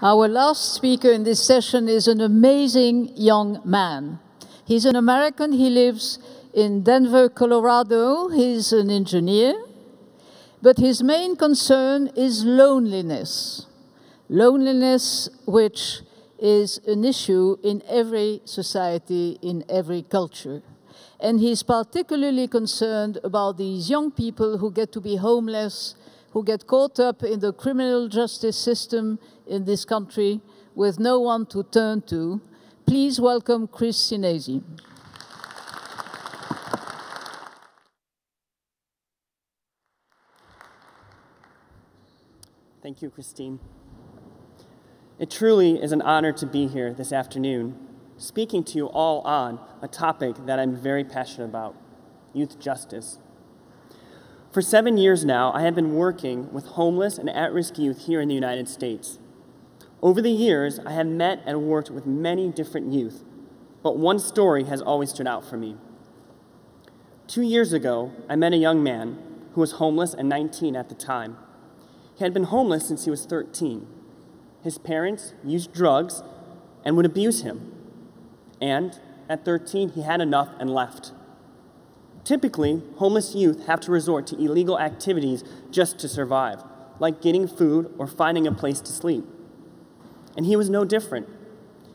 Our last speaker in this session is an amazing young man. He's an American. He lives in Denver, Colorado. He's an engineer. But his main concern is loneliness. Loneliness, which is an issue in every society, in every culture. And he's particularly concerned about these young people who get to be homeless, who get caught up in the criminal justice system in this country with no one to turn to. Please welcome Chris Senesi. Thank you, Christine. It truly is an honor to be here this afternoon, speaking to you all on a topic that I'm very passionate about, youth justice. For 7 years now, I have been working with homeless and at-risk youth here in the United States. Over the years, I have met and worked with many different youth, but one story has always stood out for me. 2 years ago, I met a young man who was homeless and 19 at the time. He had been homeless since he was 13. His parents used drugs and would abuse him. And at 13, he had enough and left. Typically, homeless youth have to resort to illegal activities just to survive, like getting food or finding a place to sleep. And he was no different.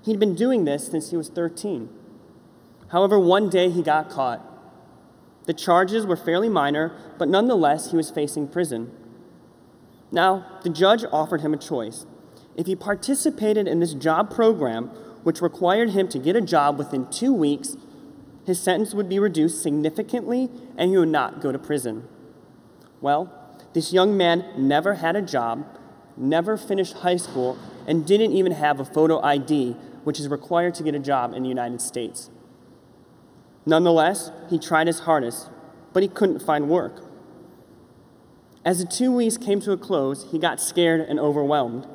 He'd been doing this since he was 13. However, one day he got caught. The charges were fairly minor, but nonetheless, he was facing prison. Now, the judge offered him a choice. If he participated in this job program, which required him to get a job within 2 weeks, his sentence would be reduced significantly and he would not go to prison. Well, this young man never had a job, never finished high school, and didn't even have a photo ID, which is required to get a job in the United States. Nonetheless, he tried his hardest, but he couldn't find work. As the 2 weeks came to a close, he got scared and overwhelmed.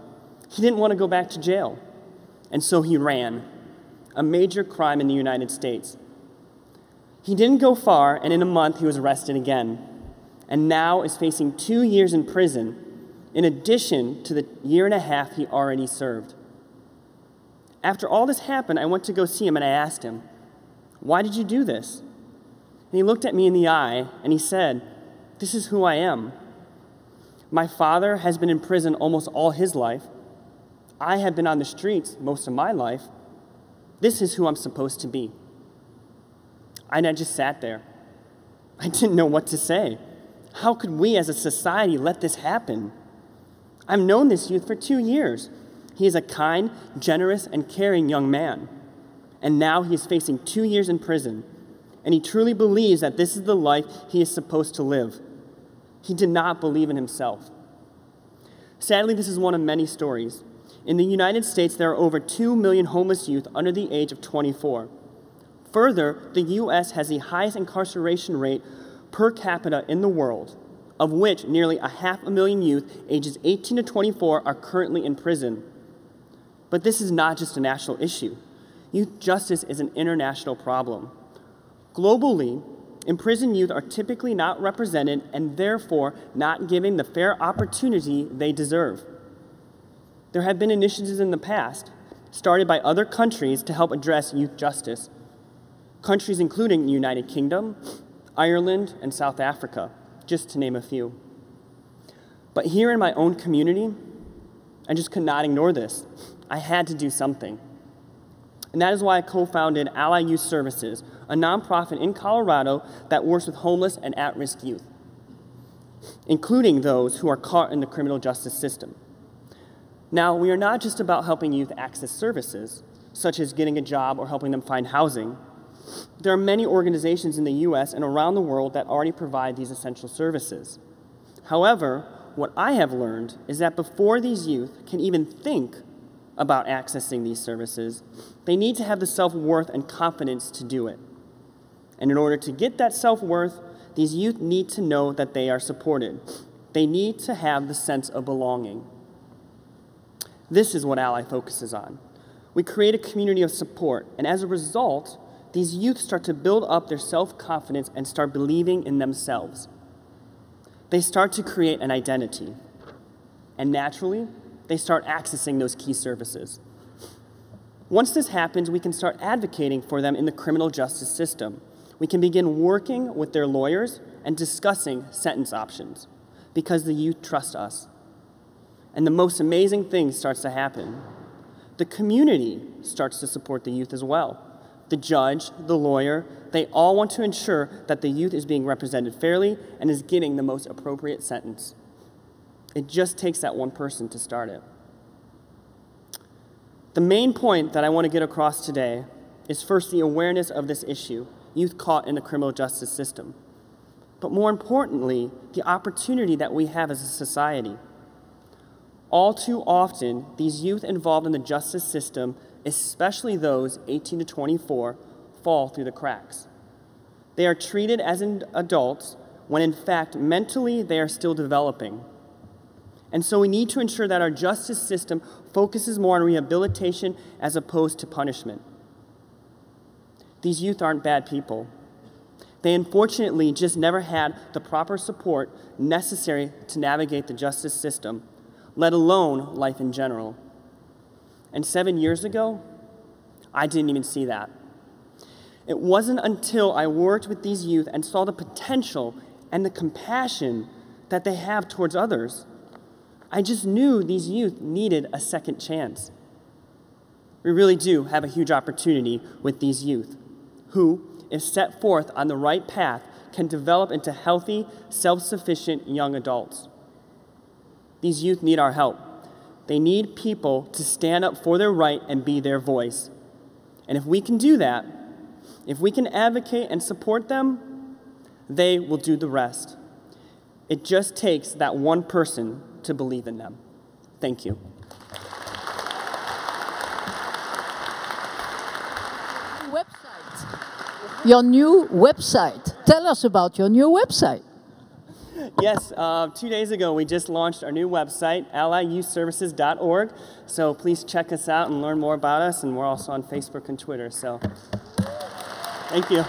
He didn't want to go back to jail, and so he ran, a major crime in the United States. He didn't go far, and in a month he was arrested again, and now is facing 2 years in prison, in addition to the 1.5 years he already served. After all this happened, I went to go see him, and I asked him, "Why did you do this?" And he looked at me in the eye, and he said, "This is who I am. My father has been in prison almost all his life. I have been on the streets most of my life. This is who I'm supposed to be." And I just sat there. I didn't know what to say. How could we as a society let this happen? I've known this youth for 2 years. He is a kind, generous, and caring young man. And now he is facing 2 years in prison. And he truly believes that this is the life he is supposed to live. He did not believe in himself. Sadly, this is one of many stories. In the United States, there are over 2 million homeless youth under the age of 24. Further, the U.S. has the highest incarceration rate per capita in the world, of which nearly 500,000 youth ages 18 to 24 are currently in prison. But this is not just a national issue. Youth justice is an international problem. Globally, imprisoned youth are typically not represented and therefore not given the fair opportunity they deserve. There have been initiatives in the past, started by other countries to help address youth justice. Countries including the United Kingdom, Ireland, and South Africa, just to name a few. But here in my own community, I just could not ignore this. I had to do something. And that is why I co-founded Ally Youth Services, a nonprofit in Colorado that works with homeless and at-risk youth, including those who are caught in the criminal justice system. Now, we are not just about helping youth access services, such as getting a job or helping them find housing. There are many organizations in the U.S. and around the world that already provide these essential services. However, what I have learned is that before these youth can even think about accessing these services, they need to have the self-worth and confidence to do it. And in order to get that self-worth, these youth need to know that they are supported. They need to have the sense of belonging. This is what Ally focuses on. We create a community of support, and as a result, these youth start to build up their self-confidence and start believing in themselves. They start to create an identity. And naturally, they start accessing those key services. Once this happens, we can start advocating for them in the criminal justice system. We can begin working with their lawyers and discussing sentence options because the youth trust us. And the most amazing thing starts to happen. The community starts to support the youth as well. The judge, the lawyer, they all want to ensure that the youth is being represented fairly and is getting the most appropriate sentence. It just takes that one person to start it. The main point that I want to get across today is first the awareness of this issue, youth caught in the criminal justice system. But more importantly, the opportunity that we have as a society. All too often, these youth involved in the justice system, especially those 18 to 24, fall through the cracks. They are treated as adults when in fact mentally they are still developing. And so we need to ensure that our justice system focuses more on rehabilitation as opposed to punishment. These youth aren't bad people. They unfortunately just never had the proper support necessary to navigate the justice system, let alone life in general. And 7 years ago, I didn't even see that. It wasn't until I worked with these youth and saw the potential and the compassion that they have towards others. I just knew these youth needed a second chance. We really do have a huge opportunity with these youth, who, if set forth on the right path, can develop into healthy, self-sufficient young adults. These youth need our help. They need people to stand up for their right and be their voice. And if we can do that, if we can advocate and support them, they will do the rest. It just takes that one person to believe in them. Thank you. Your new website. Tell us about your new website. Yes, 2 days ago we just launched our new website, alliyouthservices.org. So please check us out and learn more about us. And we're also on Facebook and Twitter. So thank you.